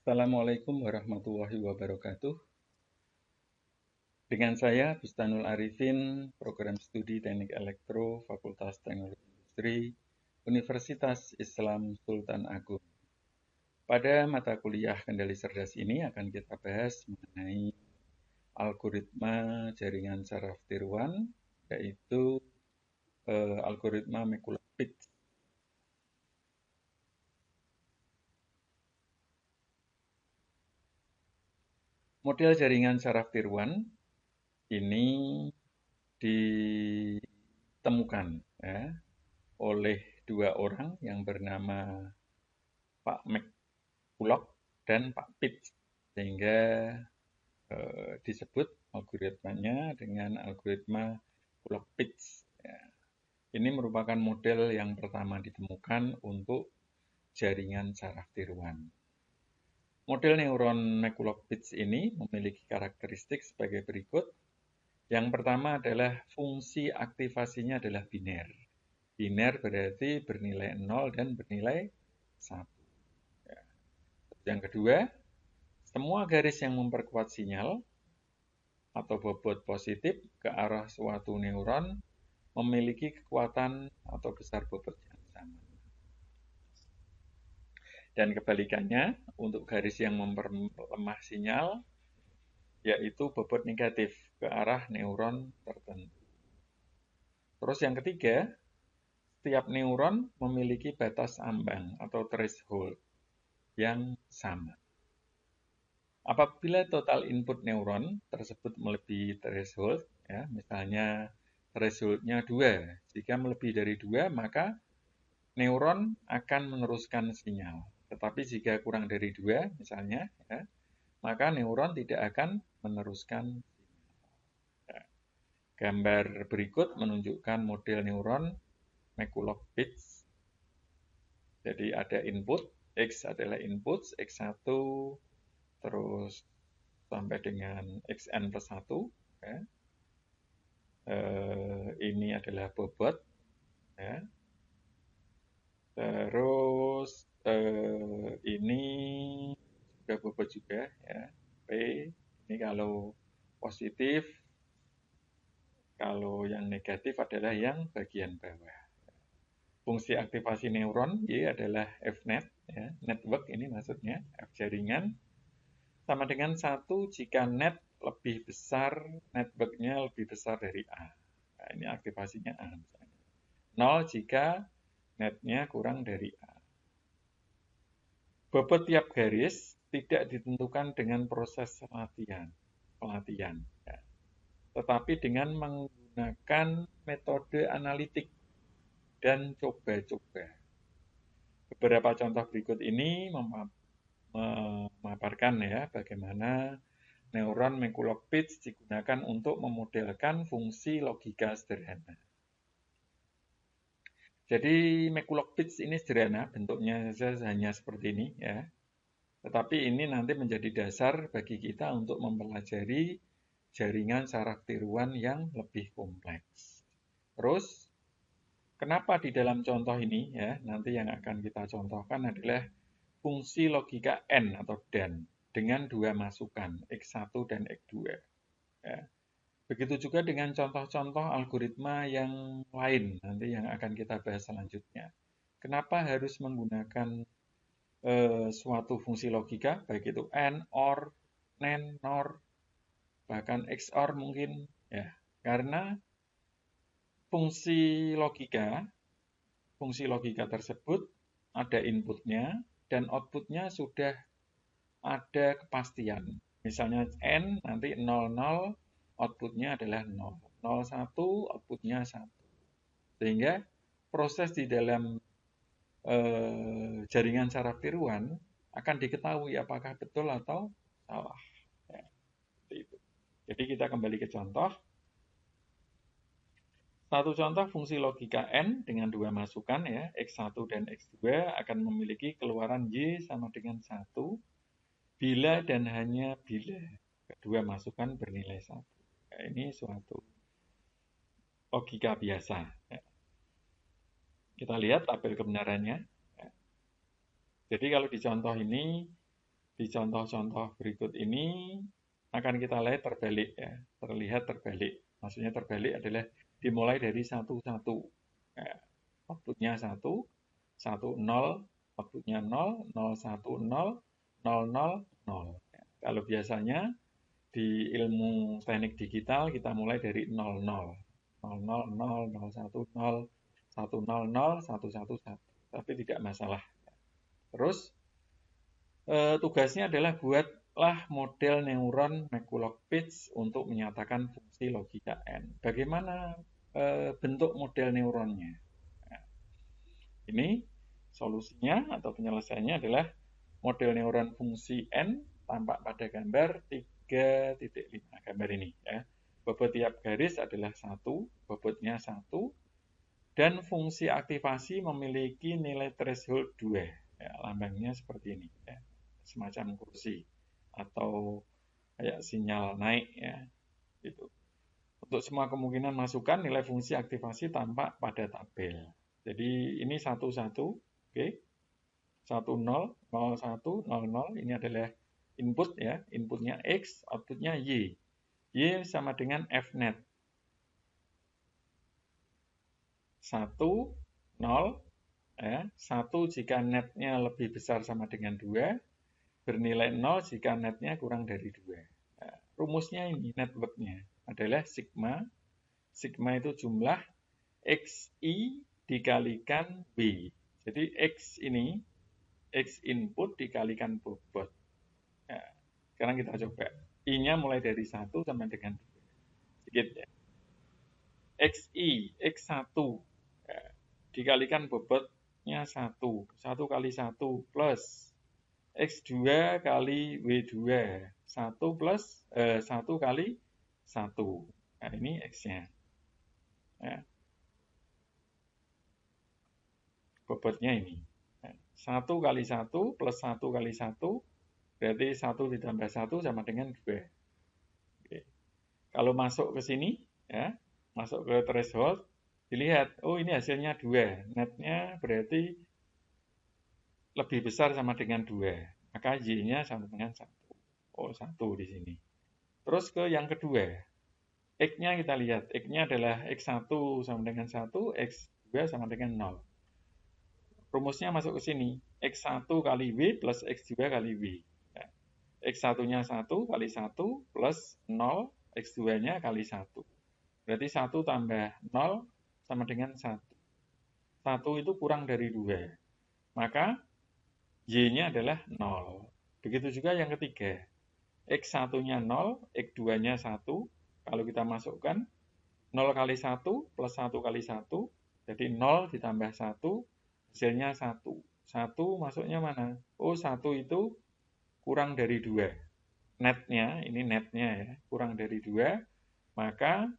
Assalamualaikum warahmatullahi wabarakatuh. Dengan saya, Bustanul Arifin, Program Studi Teknik Elektro, Fakultas Teknologi Industri, Universitas Islam Sultan Agung. Pada mata kuliah kendali cerdas ini akan kita bahas mengenai algoritma jaringan saraf tiruan, yaitu algoritma Mikulovic. Model jaringan saraf tiruan ini ditemukan ya, oleh dua orang yang bernama Pak McCulloch dan Pak Pitts, sehingga disebut algoritmanya dengan algoritma Coulomb-Pitts. Ya. Ini merupakan model yang pertama ditemukan untuk jaringan saraf tiruan. Model neuron McCulloch-Pitts ini memiliki karakteristik sebagai berikut. Yang pertama adalah fungsi aktivasinya adalah biner. Biner berarti bernilai 0 dan bernilai 1. Ya. Yang kedua, semua garis yang memperkuat sinyal atau bobot positif ke arah suatu neuron memiliki kekuatan atau besar bobot yang sama. Dan kebalikannya, untuk garis yang memperlemah sinyal, yaitu bobot negatif ke arah neuron tertentu. Terus yang ketiga, setiap neuron memiliki batas ambang atau threshold yang sama. Apabila total input neuron tersebut melebihi threshold, ya, misalnya thresholdnya 2, jika melebihi dari 2, maka neuron akan meneruskan sinyal. Tetapi jika kurang dari 2, misalnya, ya, maka neuron tidak akan meneruskan sinyal. Ya. Gambar berikut menunjukkan model neuron McCulloch-Pitts. Jadi ada input, X adalah input, X1 terus sampai dengan Xn plus 1. Ya. Ini adalah bobot. Ya. Terus ini juga bobot juga. Ya. P, ini kalau positif, kalau yang negatif adalah yang bagian bawah. Fungsi aktivasi neuron Y adalah Fnet, ya. Network ini maksudnya, F jaringan, sama dengan 1 jika net lebih besar, networknya lebih besar dari A. Nah, ini aktivasinya A. 0 jika netnya kurang dari A. Bobot tiap garis tidak ditentukan dengan proses pelatihan, ya. Tetapi dengan menggunakan metode analitik dan coba-coba. Beberapa contoh berikut ini memaparkan ya bagaimana neuron McCulloch-Pitts digunakan untuk memodelkan fungsi logika sederhana. Jadi McCulloch-Pitts ini sederhana, bentuknya hanya seperti ini ya. Tetapi ini nanti menjadi dasar bagi kita untuk mempelajari jaringan saraf tiruan yang lebih kompleks. Terus, kenapa di dalam contoh ini ya, nanti yang akan kita contohkan adalah fungsi logika N atau DAN dengan dua masukan, X1 dan X2. Ya. Begitu juga dengan contoh-contoh algoritma yang lain nanti yang akan kita bahas selanjutnya. Kenapa harus menggunakan suatu fungsi logika, baik itu AND, OR, NAND, NOR, bahkan XOR mungkin, ya, karena fungsi logika tersebut ada inputnya dan outputnya sudah ada kepastian. Misalnya N nanti 00, outputnya adalah 0. 01, outputnya 1. Sehingga proses di dalam jaringan saraf tiruan akan diketahui apakah betul atau salah. Ya, seperti itu. Jadi kita kembali ke contoh. Satu contoh fungsi logika N dengan dua masukan ya, X1 dan X2 akan memiliki keluaran Y sama dengan 1 bila dan hanya bila kedua masukan bernilai 1. Ya, ini suatu logika biasa. Ya. Kita lihat tabel kebenarannya. Ya. Jadi kalau di contoh ini Di contoh-contoh berikut ini akan kita lihat terbalik ya, terlihat terbalik. Maksudnya terbalik adalah dimulai dari 1-1. Ya, outputnya 1, 1, 0, outputnya 0, 0, 1, 0, 0, 0, 0. Ya, kalau biasanya di ilmu teknik digital kita mulai dari 00. 00, 0, 01, 0, 100, 111. Tapi tidak masalah. Terus tugasnya adalah buatlah model neuron McCulloch-Pitts untuk menyatakan fungsi logika N. Bagaimana bentuk model neuronnya? Nah, ini solusinya atau penyelesaiannya adalah model neuron fungsi N tampak pada gambar 3.5. Gambar ini ya. Bobot tiap garis adalah 1, bobotnya 1, dan fungsi aktivasi memiliki nilai threshold 2. Ya, lambangnya seperti ini ya. Semacam kursi atau kayak sinyal naik ya. Gitu. Untuk semua kemungkinan masukan, nilai fungsi aktivasi tampak pada tabel. Jadi ini 1, 1, oke. 1, 0, 0, 1, 0, 0, ini adalah input ya, inputnya X, outputnya Y. Y sama dengan Fnet. 1, 0, ya. 1 jika netnya lebih besar sama dengan 2, bernilai 0 jika netnya kurang dari 2. Nah, rumusnya ini, networknya adalah sigma. Sigma itu jumlah XI dikalikan B. Jadi X ini, X input dikalikan bobot. Nah, sekarang kita coba. I-nya mulai dari 1 sama dengan 2. Sedikit ya. XI, X1 ya, dikalikan bobotnya 1. 1 kali 1 plus X2 kali W2. 1 plus 1 kali 1. Nah, ini X-nya. Ya. Bobotnya ini. 1 kali 1 plus 1 kali 1, berarti 1 ditambah 1 sama dengan 2. Oke. Kalau masuk ke sini, ya, masuk ke threshold, dilihat, oh ini hasilnya 2. Netnya berarti lebih besar sama dengan 2. Maka Y-nya sama dengan 1. Oh, 1 di sini. Terus ke yang kedua. X-nya kita lihat. X-nya adalah X1 sama dengan 1, X2 sama dengan 0. Rumusnya masuk ke sini. X1 kali W plus X2 kali W. Nah, X1-nya 1 kali 1 plus 0, X2-nya kali 1. Berarti 1 tambah 0 sama dengan 1. 1 itu kurang dari 2. Maka Y-nya adalah 0. Begitu juga yang ketiga. X1-nya 0, X2-nya 1. Kalau kita masukkan 0 kali 1 plus 1 kali 1, jadi 0 ditambah 1, hasilnya 1. 1 masuknya mana? Oh, 1 itu kurang dari 2. Netnya, ini netnya ya, kurang dari 2, maka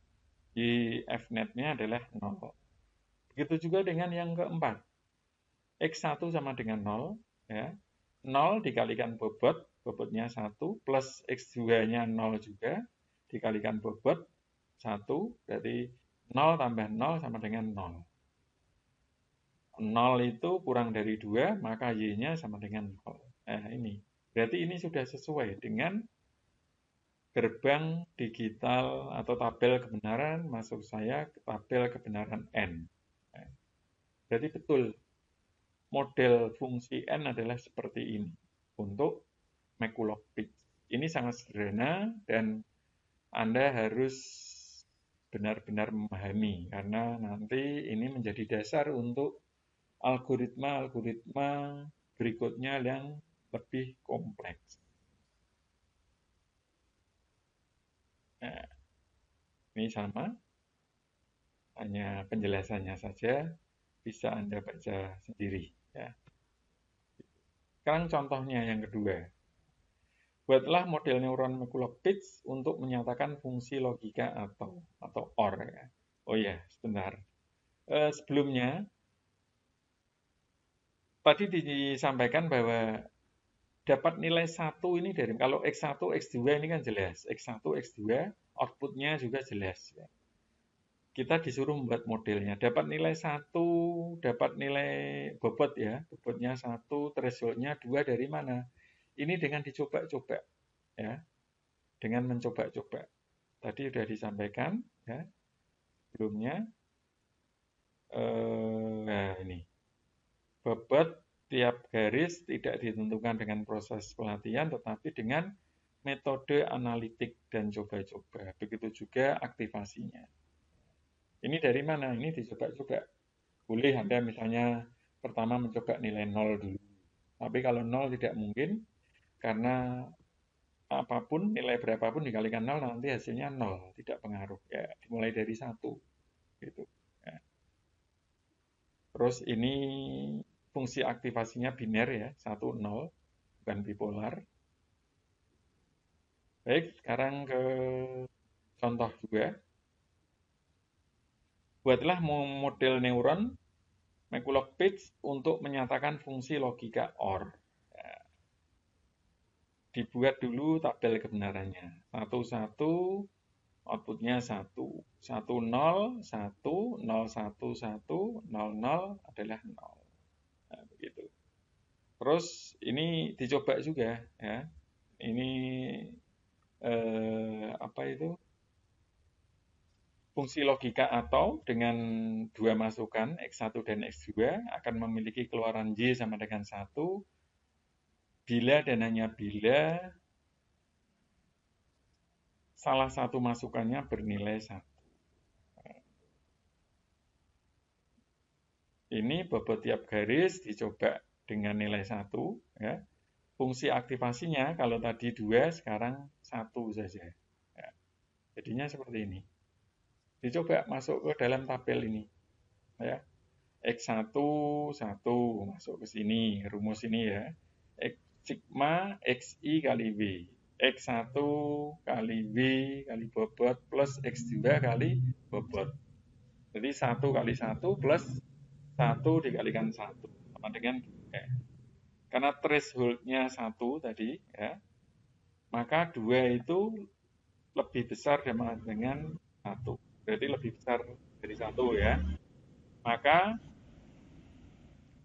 di F-netnya adalah 0. Begitu juga dengan yang keempat. X1 sama dengan 0, ya. 0 dikalikan bobot, bobotnya 1, plus X2-nya 0 juga, dikalikan bobot 1, berarti 0 tambah 0 sama dengan 0. 0 itu kurang dari 2, maka Y-nya sama dengan 0. Nah, ini. Berarti ini sudah sesuai dengan gerbang digital atau tabel kebenaran, maksud saya tabel kebenaran N. Nah, berarti betul, model fungsi N adalah seperti ini untuk McCulloch-Pitts. Ini sangat sederhana dan Anda harus benar-benar memahami karena nanti ini menjadi dasar untuk algoritma-algoritma berikutnya yang lebih kompleks. Nah, ini sama, hanya penjelasannya saja bisa Anda baca sendiri. Ya. Sekarang contohnya yang kedua. Buatlah model neuron McCulloch-Pitts untuk menyatakan fungsi logika atau OR. Ya. Oh ya, sebentar. Sebelumnya, tadi disampaikan bahwa dapat nilai 1 ini dari, kalau X1, X2 ini kan jelas. X1, X2, outputnya juga jelas. Ya. Kita disuruh membuat modelnya. Dapat nilai 1, dapat nilai bobot ya. Bobotnya 1, thresholdnya 2 dari mana? ini dengan dicoba-coba, ya, dengan mencoba-coba. Tadi sudah disampaikan, ya, sebelumnya. Nah, ini bobot tiap garis tidak ditentukan dengan proses pelatihan, tetapi dengan metode analitik dan coba-coba. Begitu juga aktivasinya. Ini dari mana? Ini dicoba-coba. Boleh Anda misalnya pertama mencoba nilai 0 dulu. Tapi kalau 0 tidak mungkin, karena apapun, nilai berapapun dikalikan 0, nanti hasilnya 0. Tidak pengaruh. Ya, dimulai dari 1. Gitu. Ya. Terus ini fungsi aktivasinya biner ya, 1, 0. Bukan bipolar. Baik, sekarang ke contoh juga. Buatlah model neuron McCulloch-Pitts untuk menyatakan fungsi logika OR. Ya, dibuat dulu tabel kebenarannya. 1, 1, outputnya 1. 1, 0, 1, 0, 1, 1, 0, 0 adalah 0. Nah, begitu. Terus ini dicoba juga ya. Ini apa itu? Fungsi logika atau dengan dua masukan X1 dan X2 akan memiliki keluaran Y sama dengan 1 bila dan hanya bila salah satu masukannya bernilai 1. Ini bobot tiap garis dicoba dengan nilai 1. Ya. Fungsi aktivasinya kalau tadi 2, sekarang 1 saja. Ya. Jadinya seperti ini. Dicoba masuk ke dalam tabel ini. Ya. X1, 1 masuk ke sini, rumus ini ya. X, sigma XI kali V. X1 kali V kali bobot plus X2 kali bobot. Jadi 1 kali 1 plus 1 dikalikan 1 sama dengan 2. Karena threshold-nya 1 tadi, ya, maka 2 itu lebih besar dengan 1. Berarti lebih besar dari 1 ya. Maka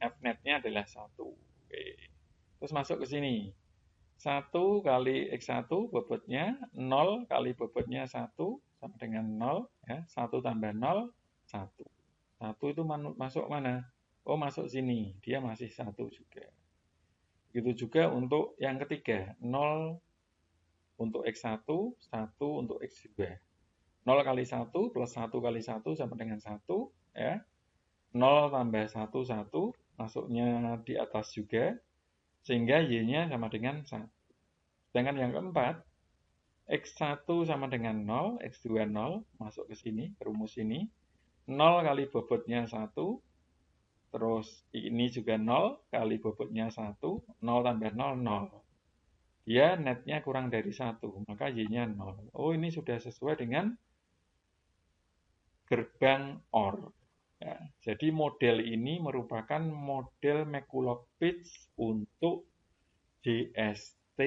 Fnet-nya adalah 1. Oke. Terus masuk ke sini. 1 kali X1 bobotnya 0 kali bobotnya 1 sama dengan 0. Ya. 1 tambah 0, 1. 1 itu masuk mana? Oh, masuk sini. Dia masih 1 juga. Begitu juga untuk yang ketiga. 0 untuk X1, 1 untuk X2. 0 kali 1 plus 1 kali 1 sama dengan 1. Ya. 0 tambah 1, 1. Masuknya di atas juga. Sehingga Y-nya sama dengan 1. Sedangkan yang keempat, X1 sama dengan 0, X2 0, masuk ke sini, ke rumus ini. 0 kali bobotnya 1, terus ini juga 0 kali bobotnya 1, 0 tambah 0, 0. Dia netnya kurang dari 1, maka Y-nya 0. Oh, ini sudah sesuai dengan gerbang OR. Ya, jadi model ini merupakan model McCulloch-Pitts untuk DST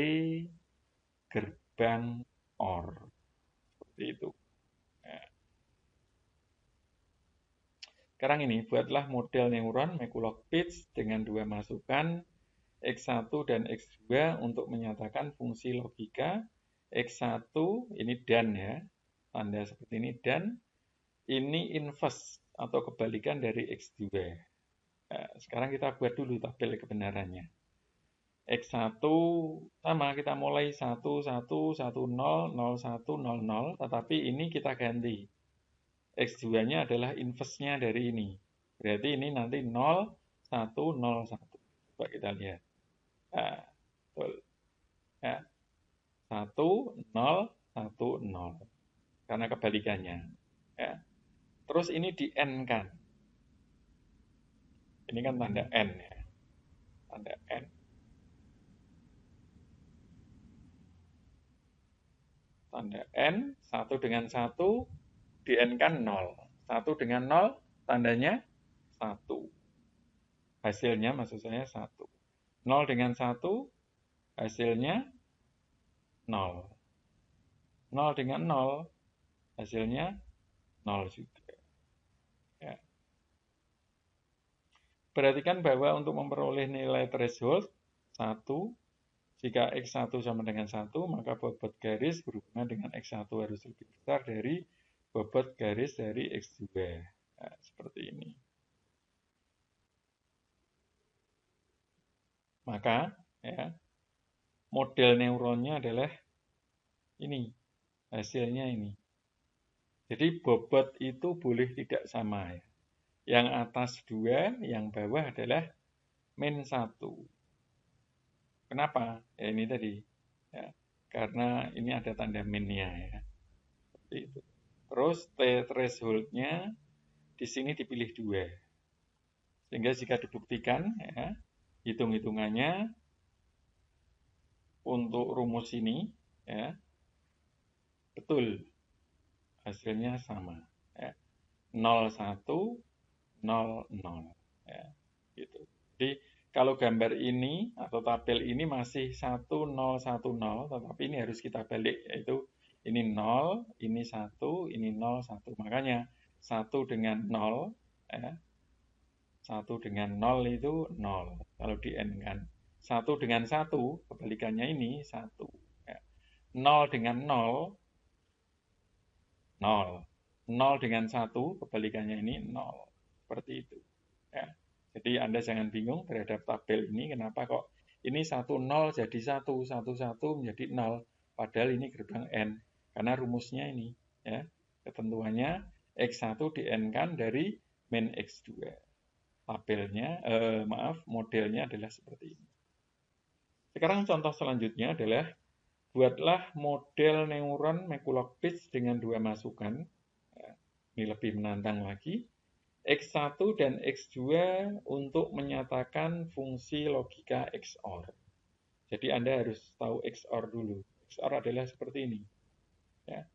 gerbang OR. Seperti itu. Ya. Sekarang ini, buatlah model neuron McCulloch-Pitts dengan dua masukan X1 dan X2 untuk menyatakan fungsi logika. X1 ini dan ya, tanda seperti ini dan, ini inverse atau kebalikan dari X2. Nah, sekarang kita buat dulu tabel kebenarannya. X1 sama, kita mulai 1, 1, 1, 0, 0, 1, 0, 0, tetapi ini kita ganti. X2-nya adalah inverse-nya dari ini. Berarti ini nanti 0, 1, 0, 1. Coba kita lihat. Nah, betul. Ya. 1, 0, 1, 0. Karena kebalikannya. Ya. Terus ini di N kan. Ini kan tanda N ya. Tanda N. Tanda N, 1 dengan 1, di N kan 0. 1 dengan 0, tandanya 1. Hasilnya maksud saya 1. 0 dengan 1, hasilnya 0. 0 dengan 0, hasilnya 0 juga. Ya. Perhatikan bahwa untuk memperoleh nilai threshold 1, Jika X1 sama dengan 1, maka bobot garis berhubungan dengan X1 harus lebih besar dari bobot garis dari X2. Nah, seperti ini. Maka, ya, model neuronnya adalah ini, hasilnya ini. Jadi bobot itu boleh tidak sama ya. Yang atas 2, yang bawah adalah min 1. Kenapa? Ya ini tadi. Ya, karena ini ada tanda minnya ya. Seperti itu. Terus T threshold-nya di sini dipilih 2. Sehingga jika dibuktikan ya, hitung-hitungannya untuk rumus ini ya, betul hasilnya sama ya. 0 1 0 0 ya, gitu. Jadi kalau gambar ini atau tabel ini masih 1 0 1 0, tetapi ini harus kita balik, yaitu ini 0, ini 1, ini 0 1. Makanya 1 dengan 0 ya, 1 dengan 0 itu 0 kalau di N kan. 1 dengan 1 kebalikannya ini 1 ya. 0 dengan 0 0. 0 dengan 1 kebalikannya ini 0. Seperti itu. Ya. Jadi Anda jangan bingung terhadap tabel ini, kenapa kok ini 1 0 jadi 1, 1 1 menjadi 0, padahal ini gerbang N. Karena rumusnya ini, ya. Ketentuannya X1 di N kan dari min X2. Tabelnya, modelnya adalah seperti ini. Sekarang contoh selanjutnya adalah buatlah model neuron McCulloch-Pitts dengan 2 masukan. Ini lebih menantang lagi. X1 dan X2 untuk menyatakan fungsi logika XOR. Jadi Anda harus tahu XOR dulu. XOR adalah seperti ini. Ya.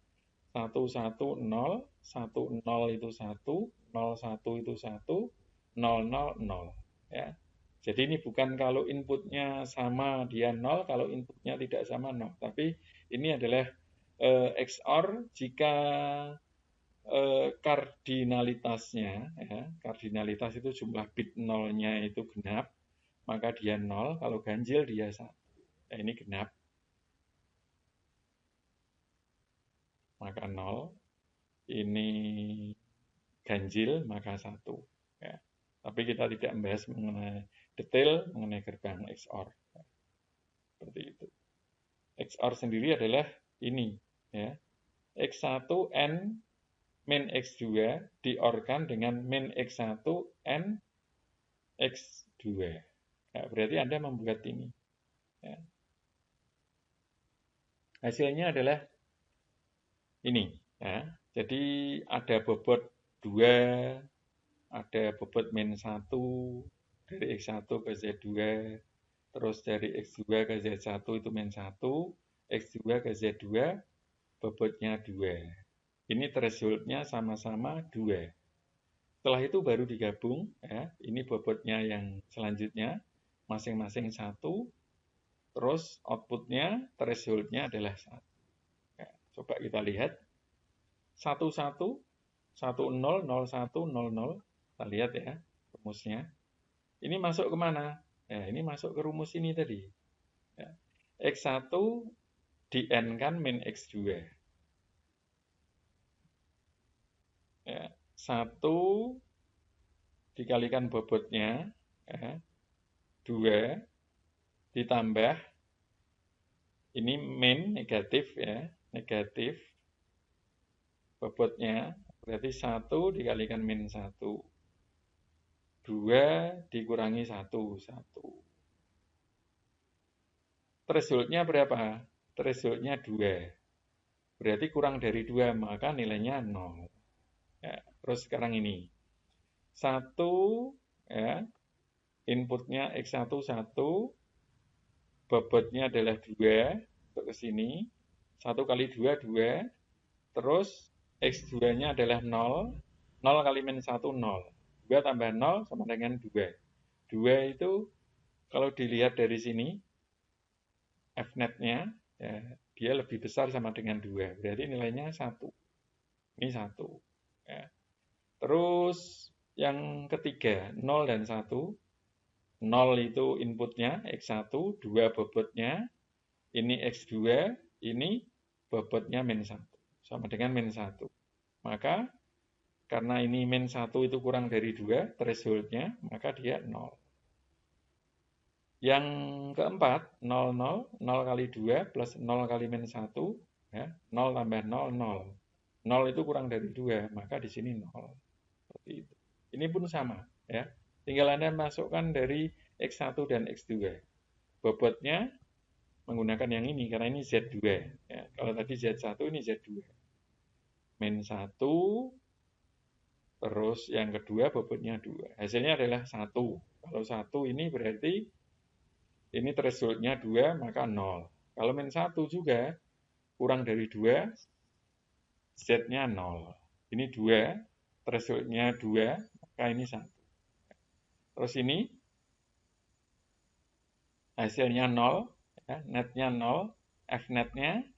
1 1 0, 1 0 itu 1, 0 1 itu 1, 0 0 0. Ya. Jadi ini bukan kalau inputnya sama dia 0, kalau inputnya tidak sama 0. Tapi ini adalah XOR jika kardinalitasnya, ya, kardinalitas itu jumlah bit nolnya itu genap, maka dia 0, kalau ganjil dia 1. Nah, ini genap. Maka 0, ini ganjil, maka 1. Ya. Tapi kita tidak membahas mengenai detail mengenai gerbang XOR. Ya. Seperti itu. XOR sendiri adalah ini. Ya. X1 N min X2 diorkan dengan min X1 N X2. Ya, berarti Anda membuat ini. Ya. Hasilnya adalah ini. Ya. Jadi ada bobot 2, ada bobot min 1, dari X1 ke Z2, terus dari X2 ke Z1 itu min 1, X2 ke Z2 bobotnya 2. Ini thresholdnya sama-sama 2. Setelah itu baru digabung, ya. Ini bobotnya yang selanjutnya, masing-masing 1, terus outputnya, thresholdnya adalah 1. Ya, coba kita lihat. 1, 1, 1, 0, 0, 1, 0, 0. Kita lihat ya, rumusnya. Ini masuk kemana? Ya, ini masuk ke rumus ini tadi. Ya. X1 di N kan min X2. Ya, 1 dikalikan bobotnya, ya, 2 ditambah ini min negatif ya, negatif bobotnya berarti 1 dikalikan min 1, 2 dikurangi 1, 1. Thresholdnya berapa? Thresholdnya 2. Berarti kurang dari 2, maka nilainya 0. Ya, terus sekarang ini. 1, ya, inputnya X1 1, bobotnya adalah 2, untuk ke sini. 1 kali 2, 2. Terus X2-nya adalah 0. 0 kali min 1, 0. 2 tambah 0 sama dengan 2. 2 itu kalau dilihat dari sini, Fnet-nya, ya, dia lebih besar sama dengan 2. Berarti nilainya 1. Ini 1. Ya. Terus yang ketiga, 0 dan 1. 0 itu inputnya, X1, 2 bobotnya, ini X2, ini bobotnya min 1. Sama dengan min 1. Maka karena ini min 1 itu kurang dari 2, thresholdnya, maka dia 0. Yang keempat, 0, 0, 0 kali 2 plus 0 kali min 1, ya, 0 tambah 0, 0. 0 itu kurang dari 2, maka di sini 0. Seperti itu. Ini pun sama, ya. Tinggal Anda masukkan dari X1 dan X2. Bobotnya menggunakan yang ini, karena ini Z2. Ya. Kalau tadi Z1, ini Z2. Min 1, terus yang kedua bobotnya 2. Hasilnya adalah 1. Kalau 1 ini berarti ini thresholdnya 2, maka 0. Kalau min 1 juga, kurang dari 2, Z-nya 0. Ini 2, thresholdnya 2, maka ini 1. Terus ini, hasilnya 0, ya, netnya 0, F-netnya,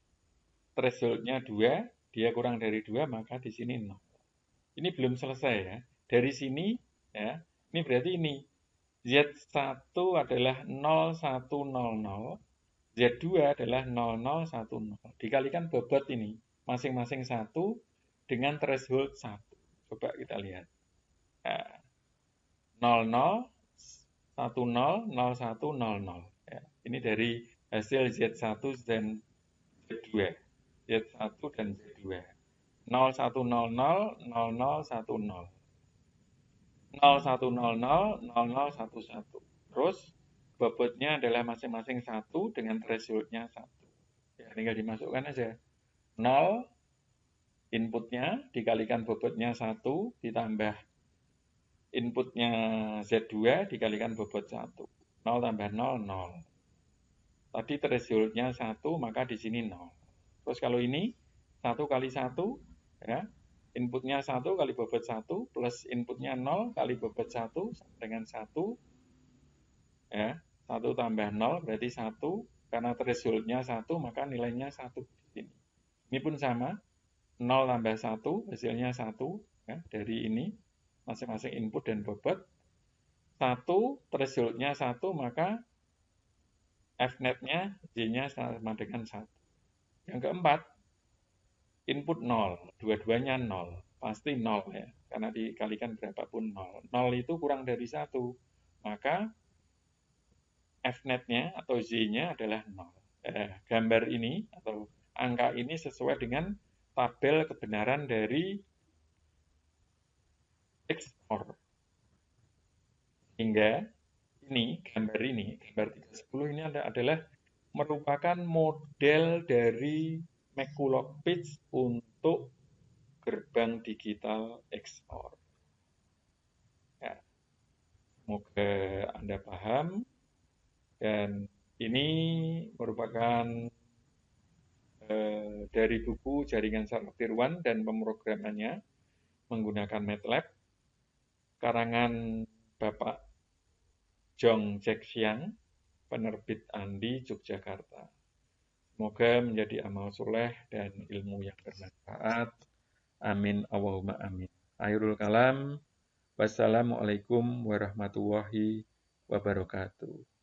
thresholdnya 2, dia kurang dari 2, maka di sini 0. Ini belum selesai ya. Dari sini, ya, ini berarti ini. Z1 adalah 0100, Z2 adalah 0010. Dikalikan bobot ini, masing-masing 1 dengan threshold 1. Coba kita lihat. Nah, 00, 10, 01, 00. Ya, ini dari hasil Z1 dan Z2. Z1 dan Z2. 0100, 0010. 0100, 0011. Terus bobotnya adalah masing-masing 1 dengan thresholdnya 1. Ya, tinggal dimasukkan aja. 0 inputnya dikalikan bobotnya 1 ditambah inputnya Z2 dikalikan bobot 1. 0 tambah 0, 0. Tadi thresholdnya 1, maka di sini 0. Terus kalau ini 1 kali 1, ya, inputnya 1 kali bobot 1 plus inputnya 0 kali bobot 1 dengan 1, ya, 1 tambah 0 berarti 1, karena thresholdnya 1 maka nilainya 1 di sini. Ini pun sama, 0 tambah 1 hasilnya 1, ya, dari ini masing-masing input dan bobot. 1 thresholdnya 1 maka F-netnya J-nya sama dengan 1. Yang keempat, input 0, dua-duanya 0, pasti 0 ya, karena dikalikan berapapun 0. 0 itu kurang dari 1, maka F-netnya atau Z-nya adalah 0. Gambar ini atau angka ini sesuai dengan tabel kebenaran dari XOR. Hingga ini, gambar 310 ini adalah merupakan model dari McCulloch-Pitts untuk gerbang digital XOR. Ya, semoga Anda paham. Dan ini merupakan dari buku Jaringan Saraf Tiruan dan pemrogramannya menggunakan MATLAB, karangan Bapak Jong Jack Siang, penerbit Andi, Yogyakarta. Semoga menjadi amal soleh dan ilmu yang bermanfaat. Amin, Allahumma amin. Akhirul kalam. Wassalamualaikum warahmatullahi wabarakatuh.